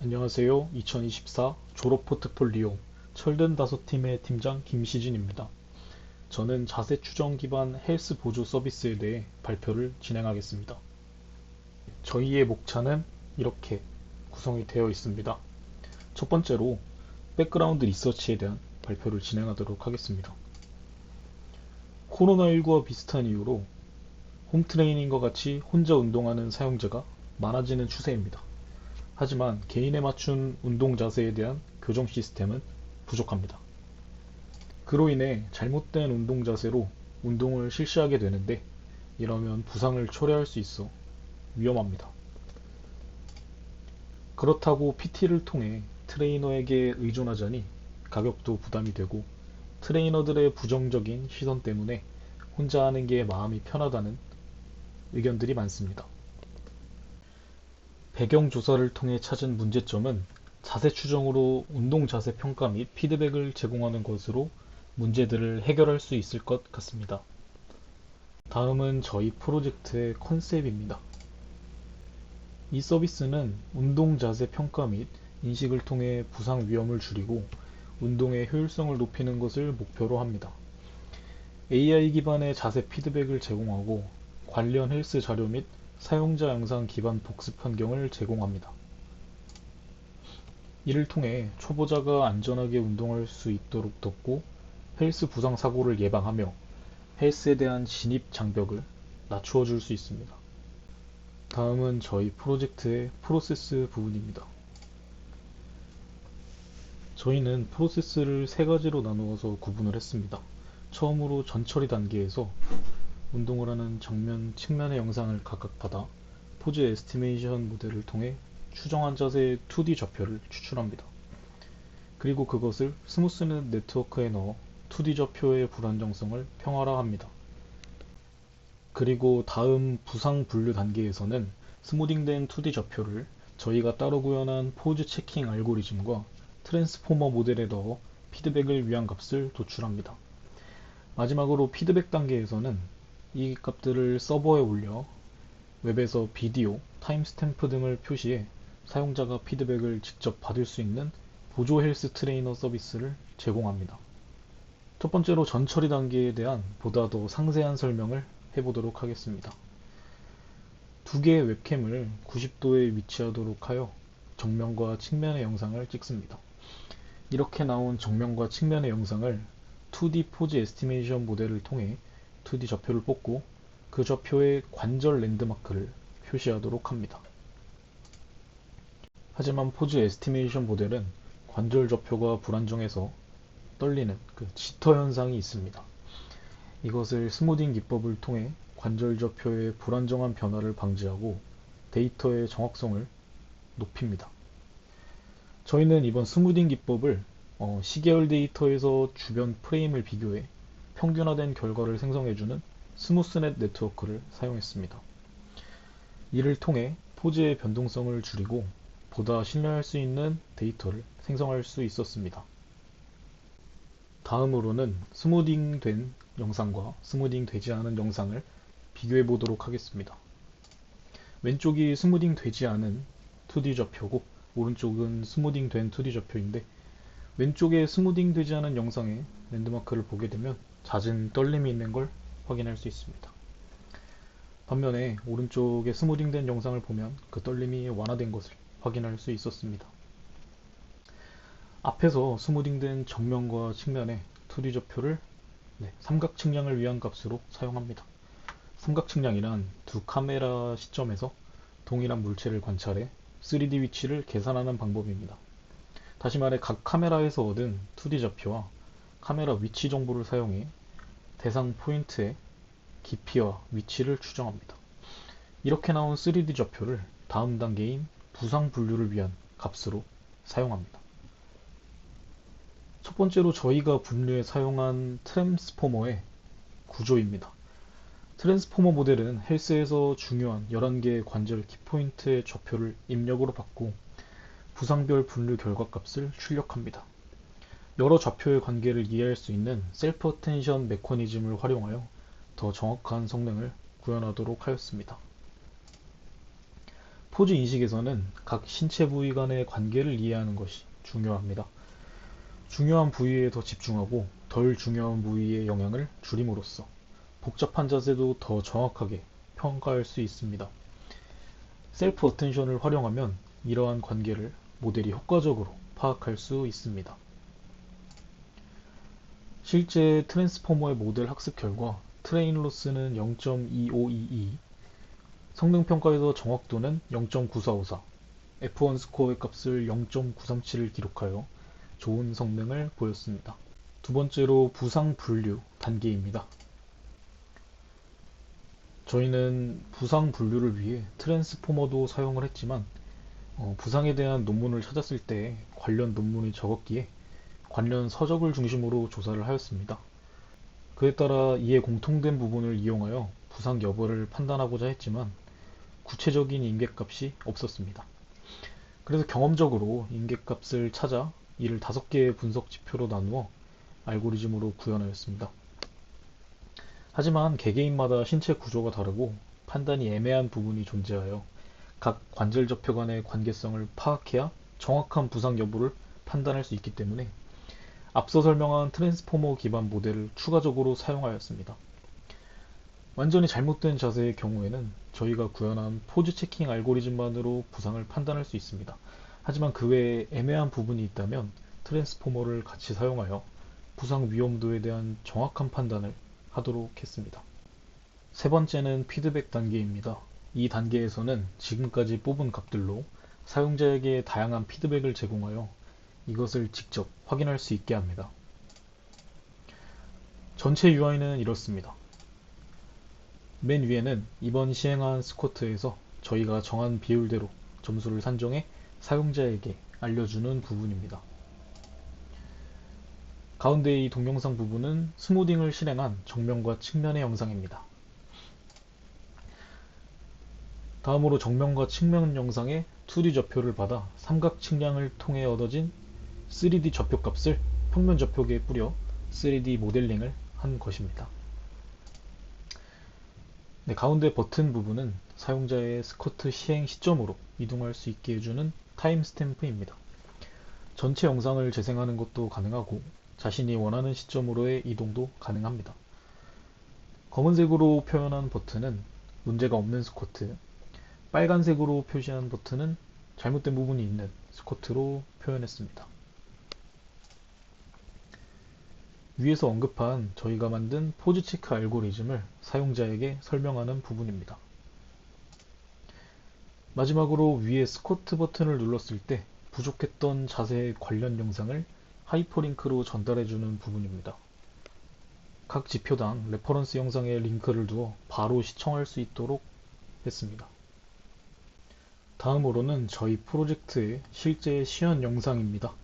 안녕하세요. 2024 졸업 포트폴리오 철든 다섯팀의 팀장 김시진입니다. 저는 자세 추정 기반 헬스 보조 서비스에 대해 발표를 진행하겠습니다. 저희의 목차는 이렇게 구성이 되어 있습니다. 첫 번째로 백그라운드 리서치에 대한 발표를 진행하도록 하겠습니다. 코로나19와 비슷한 이유로 홈트레이닝과 같이 혼자 운동하는 사용자가 많아지는 추세입니다. 하지만 개인에 맞춘 운동 자세에 대한 교정 시스템은 부족합니다. 그로 인해 잘못된 운동 자세로 운동을 실시하게 되는데 이러면 부상을 초래할 수 있어 위험합니다. 그렇다고 PT를 통해 트레이너에게 의존하자니 가격도 부담이 되고 트레이너들의 부정적인 시선 때문에 혼자 하는 게 마음이 편하다는 의견들이 많습니다. 배경 조사를 통해 찾은 문제점은 자세 추정으로 운동 자세 평가 및 피드백을 제공하는 것으로 문제들을 해결할 수 있을 것 같습니다. 다음은 저희 프로젝트의 컨셉입니다. 이 서비스는 운동 자세 평가 및 인식을 통해 부상 위험을 줄이고 운동의 효율성을 높이는 것을 목표로 합니다. AI 기반의 자세 피드백을 제공하고 관련 헬스 자료 및 사용자 영상 기반 복습 환경을 제공합니다. 이를 통해 초보자가 안전하게 운동할 수 있도록 돕고 헬스 부상 사고를 예방하며 헬스에 대한 진입 장벽을 낮추어 줄 수 있습니다. 다음은 저희 프로젝트의 프로세스 부분입니다. 저희는 프로세스를 세 가지로 나누어서 구분을 했습니다. 처음으로 전처리 단계에서 운동을 하는 정면, 측면의 영상을 각각 받아 포즈 에스티메이션 모델을 통해 추정한 자세의 2D 좌표를 추출합니다. 그리고 그것을 스무스넷 네트워크에 넣어 2D 좌표의 불안정성을 평화화합니다. 그리고 다음 부상 분류 단계에서는 스무딩된 2D 좌표를 저희가 따로 구현한 포즈 체킹 알고리즘과 트랜스포머 모델에 넣어 피드백을 위한 값을 도출합니다. 마지막으로 피드백 단계에서는 이 값들을 서버에 올려 웹에서 비디오, 타임스탬프 등을 표시해 사용자가 피드백을 직접 받을 수 있는 보조 헬스 트레이너 서비스를 제공합니다. 첫 번째로 전처리 단계에 대한 보다 더 상세한 설명을 해보도록 하겠습니다. 두 개의 웹캠을 90도에 위치하도록 하여 정면과 측면의 영상을 찍습니다. 이렇게 나온 정면과 측면의 영상을 2D 포즈 에스티메이션 모델을 통해 2D 좌표를 뽑고 그 좌표에 관절 랜드마크를 표시하도록 합니다. 하지만 포즈 에스티메이션 모델은 관절 좌표가 불안정해서 떨리는 지터 현상이 있습니다. 이것을 스무딩 기법을 통해 관절 좌표의 불안정한 변화를 방지하고 데이터의 정확성을 높입니다. 저희는 이번 스무딩 기법을 시계열 데이터에서 주변 프레임을 비교해 평균화된 결과를 생성해주는 스무스넷 네트워크를 사용했습니다. 이를 통해 포즈의 변동성을 줄이고 보다 신뢰할 수 있는 데이터를 생성할 수 있었습니다. 다음으로는 스무딩된 영상과 스무딩 되지 않은 영상을 비교해 보도록 하겠습니다. 왼쪽이 스무딩 되지 않은 2D 좌표고 오른쪽은 스무딩 된 2D 좌표인데 왼쪽에 스무딩 되지 않은 영상에 랜드마크를 보게 되면 잦은 떨림이 있는 걸 확인할 수 있습니다. 반면에 오른쪽에 스무딩된 영상을 보면 그 떨림이 완화된 것을 확인할 수 있었습니다. 앞에서 스무딩된 정면과 측면의 2D 좌표를 삼각 측량을 위한 값으로 사용합니다. 삼각 측량이란 두 카메라 시점에서 동일한 물체를 관찰해 3D 위치를 계산하는 방법입니다. 다시 말해 각 카메라에서 얻은 2D 좌표와 카메라 위치 정보를 사용해 대상 포인트의 깊이와 위치를 추정합니다. 이렇게 나온 3D 좌표를 다음 단계인 부상 분류를 위한 값으로 사용합니다. 첫 번째로 저희가 분류에 사용한 트랜스포머의 구조입니다. 트랜스포머 모델은 헬스에서 중요한 11개의 관절 키포인트의 좌표를 입력으로 받고 부상별 분류 결과값을 출력합니다. 여러 좌표의 관계를 이해할 수 있는 셀프 어텐션 메커니즘을 활용하여 더 정확한 성능을 구현하도록 하였습니다. 포즈 인식에서는 각 신체 부위 간의 관계를 이해하는 것이 중요합니다. 중요한 부위에 더 집중하고 덜 중요한 부위의 영향을 줄임으로써 복잡한 자세도 더 정확하게 평가할 수 있습니다. 셀프 어텐션을 활용하면 이러한 관계를 모델이 효과적으로 파악할 수 있습니다. 실제 트랜스포머의 모델 학습 결과 트레인 로스는 0.2522, 성능 평가에서 정확도는 0.9454, F1 스코어의 값을 0.937을 기록하여 좋은 성능을 보였습니다. 두 번째로 부상 분류 단계입니다. 저희는 부상 분류를 위해 트랜스포머도 사용을 했지만 부상에 대한 논문을 찾았을 때 관련 논문이 적었기에 관련 서적을 중심으로 조사를 하였습니다. 그에 따라 이에 공통된 부분을 이용하여 부상 여부를 판단하고자 했지만 구체적인 임계값이 없었습니다. 그래서 경험적으로 임계값을 찾아 이를 5개의 분석 지표로 나누어 알고리즘으로 구현하였습니다. 하지만 개개인마다 신체 구조가 다르고 판단이 애매한 부분이 존재하여 각 관절 좌표 간의 관계성을 파악해야 정확한 부상 여부를 판단할 수 있기 때문에 앞서 설명한 트랜스포머 기반 모델을 추가적으로 사용하였습니다. 완전히 잘못된 자세의 경우에는 저희가 구현한 포즈 체킹 알고리즘만으로 부상을 판단할 수 있습니다. 하지만 그 외에 애매한 부분이 있다면 트랜스포머를 같이 사용하여 부상 위험도에 대한 정확한 판단을 하도록 했습니다. 세 번째는 피드백 단계입니다. 이 단계에서는 지금까지 뽑은 값들로 사용자에게 다양한 피드백을 제공하여 이것을 직접 확인할 수 있게 합니다. 전체 UI는 이렇습니다. 맨 위에는 이번 시행한 스쿼트에서 저희가 정한 비율대로 점수를 산정해 사용자에게 알려주는 부분입니다. 가운데 이 동영상 부분은 스무딩을 실행한 정면과 측면의 영상입니다. 다음으로 정면과 측면 영상의 2D 좌표를 받아 삼각 측량을 통해 얻어진 3D 좌표 값을 평면 좌표계에 뿌려 3D 모델링을 한 것입니다. 네, 가운데 버튼 부분은 사용자의 스쿼트 시행 시점으로 이동할 수 있게 해주는 타임 스탬프입니다. 전체 영상을 재생하는 것도 가능하고 자신이 원하는 시점으로의 이동도 가능합니다. 검은색으로 표현한 버튼은 문제가 없는 스쿼트, 빨간색으로 표시한 버튼은 잘못된 부분이 있는 스쿼트로 표현했습니다. 위에서 언급한 저희가 만든 포즈 체크 알고리즘을 사용자에게 설명하는 부분입니다. 마지막으로 위에 스쿼트 버튼을 눌렀을 때 부족했던 자세 관련 영상을 하이퍼링크로 전달해주는 부분입니다. 각 지표당 레퍼런스 영상에 링크를 두어 바로 시청할 수 있도록 했습니다. 다음으로는 저희 프로젝트의 실제 시연 영상입니다.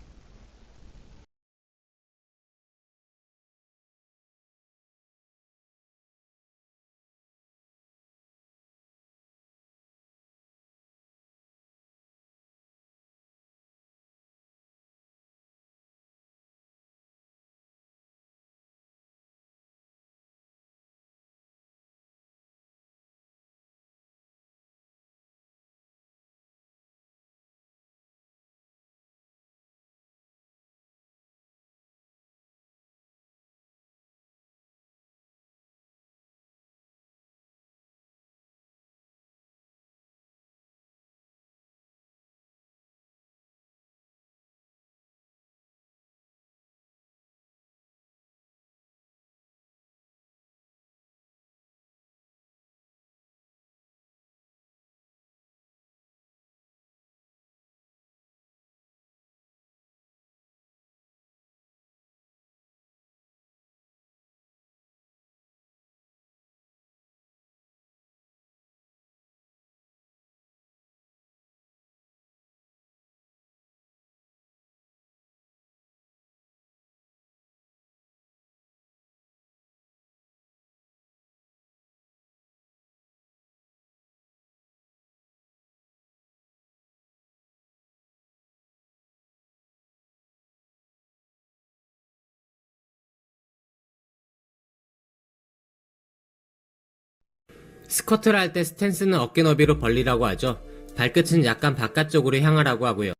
스쿼트를 할 때 스탠스는 어깨 너비로 벌리라고 하죠. 발끝은 약간 바깥쪽으로 향하라고 하고요.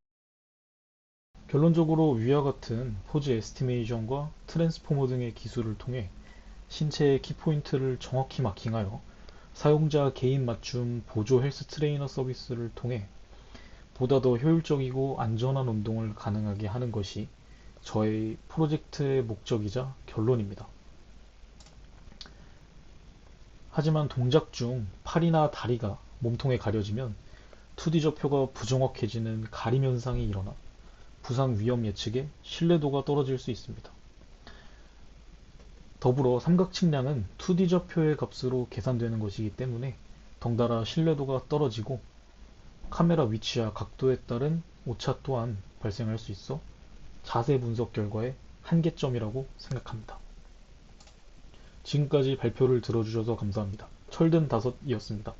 결론적으로 위와 같은 포즈 에스티메이션과 트랜스포머 등의 기술을 통해 신체의 키포인트를 정확히 마킹하여 사용자 개인 맞춤 보조 헬스 트레이너 서비스를 통해 보다 더 효율적이고 안전한 운동을 가능하게 하는 것이 저의 프로젝트의 목적이자 결론입니다. 하지만 동작 중 팔이나 다리가 몸통에 가려지면 2D 좌표가 부정확해지는 가림 현상이 일어나 부상 위험 예측에 신뢰도가 떨어질 수 있습니다. 더불어 삼각 측량은 2D 좌표의 값으로 계산되는 것이기 때문에 덩달아 신뢰도가 떨어지고 카메라 위치와 각도에 따른 오차 또한 발생할 수 있어 자세 분석 결과의 한계점이라고 생각합니다. 지금까지 발표를 들어주셔서 감사합니다. 철든 다섯이었습니다.